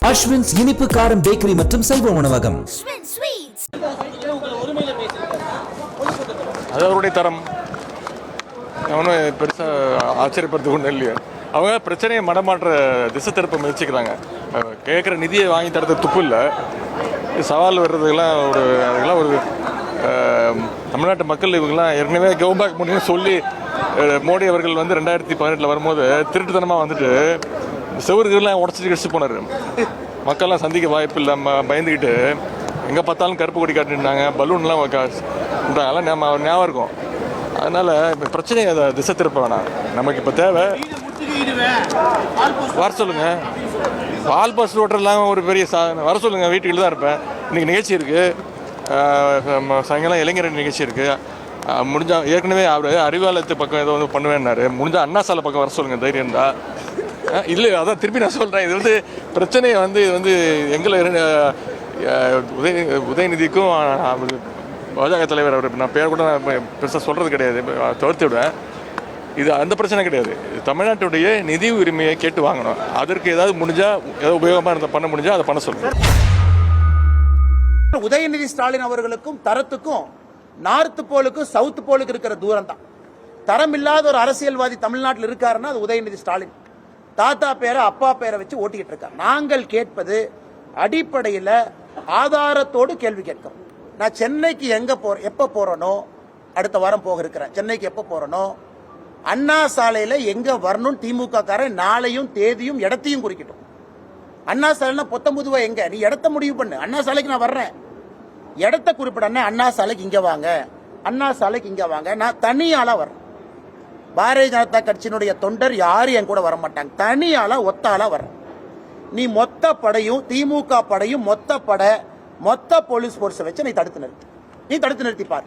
அஸ்வின்ஸ் இனிப்பு காரம் பேக்கரி மற்றும் செல்வ உணவகம். அது அவருடைய தரம். அவனும் பெருசாக ஆச்சரியப்படுறது ஒன்றும் இல்லையா. அவங்க பிரச்சனையை மடமாற்ற திசை திருப்ப முயற்சிக்கிறாங்க. கேட்குற நிதியை வாங்கி தரது துப்பு இல்லை. சவால் வர்றதுக்கெல்லாம் அதுக்கெல்லாம் ஒரு தமிழ்நாட்டு மக்கள் இவங்கெல்லாம் ஏற்கனவே கவுபேக் முடியும்னு சொல்லி மோடி அவர்கள் 2018 வரும்போது திருட்டுத்தனமாக வந்துட்டு செவருக்கெல்லாம் உடச்சிட்டு போனார். மக்கள்லாம் சந்திக்க வாய்ப்பு இல்லை, பயந்துக்கிட்டு எங்கே பார்த்தாலும் கருப்பு கொடி காட்டினாங்க, பலூன்லாம் அதெல்லாம் நம்ம ஞாபகம் இருக்கும். அதனால் இப்போ பிரச்சனையை அதை திசை திருப்ப வேணாம். நமக்கு இப்போ தேவை வர சொல்லுங்கள். பால் பாஸ் ஓட்டர்லாம் ஒரு பெரிய வர சொல்லுங்கள். வீட்டுக்கு தான் இருப்பேன். இன்றைக்கி நிகழ்ச்சி இருக்குது, சாயங்காலம் இளைஞர் நிகழ்ச்சி இருக்குது. முடிஞ்சால் ஏற்கனவே அவர் அறிவாலயத்து பக்கம் ஏதோ பண்ணுவேன்னாரு. முடிஞ்சால் அண்ணா சாலை பக்கம் வர சொல்லுங்கள் தைரியம் தான். இல்லை அதான் திருப்பி நான் சொல்கிறேன். இது பிரச்சனையை இது எங்களை உதயநிதிக்கும் பாஜக தலைவர் அவர் நான் பேர் கூட நான் பெருசாக சொல்கிறது கிடையாது, தவிர்த்து விடுவேன். இது அந்த பிரச்சனை கிடையாது. தமிழ்நாட்டுடைய நிதி உரிமையை கேட்டு வாங்கணும். அதற்கு ஏதாவது முடிஞ்சால் ஏதாவது உபயோகமாக பண்ண முடிஞ்சால் அதை பண்ண சொல்லுங்கள். உதயநிதி ஸ்டாலின் அவர்களுக்கும் தரத்துக்கும் நார்த் போலுக்கும் சவுத் போலுக்கு இருக்கிற தூரம் தான். தரம் இல்லாத ஒரு அரசியல்வாதி தமிழ்நாட்டில் இருக்காருன்னா அது உதயநிதி ஸ்டாலின். தாத்தா பேரை அப்பா பேரை வச்சு ஓட்டிக்கிட்டு இருக்கார். நாங்கள் கேட்பது அடிப்படையில் ஆதாரத்தோடு கேள்வி கேட்கிறோம். நான் சென்னைக்கு எப்போ போறேனோ, அடுத்த வாரம் போக இருக்கிறேன். சென்னைக்கு எப்போ போறேனோ அண்ணா சாலையில் எங்க வரணும் திமுக காரன் நாளையும் தேதியும் இடத்தையும் குறிக்கட்டும். அண்ணா சாலைனா 19 எங்க, நீ இடத்த முடிவு பண்ணு. அண்ணா சாலைக்கு நான் வர்றேன், இடத்த குறிப்பிட. அண்ணா சாலைக்கு இங்க வாங்க, அண்ணா சாலைக்கு இங்க வாங்க. நான் தனியாளா வர்றேன். பாரதிய ஜனதா கட்சியினுடைய தொண்டர் யாரும் என் கூட வர மாட்டாங்க. தனியாளா ஒத்தாளா வர்றேன். நீ மொத்த படையும் திமுக படையும் மொத்த போலீஸ் போர்ஸை வச்சு நீ தடுத்து நிறுத்தி பாரு.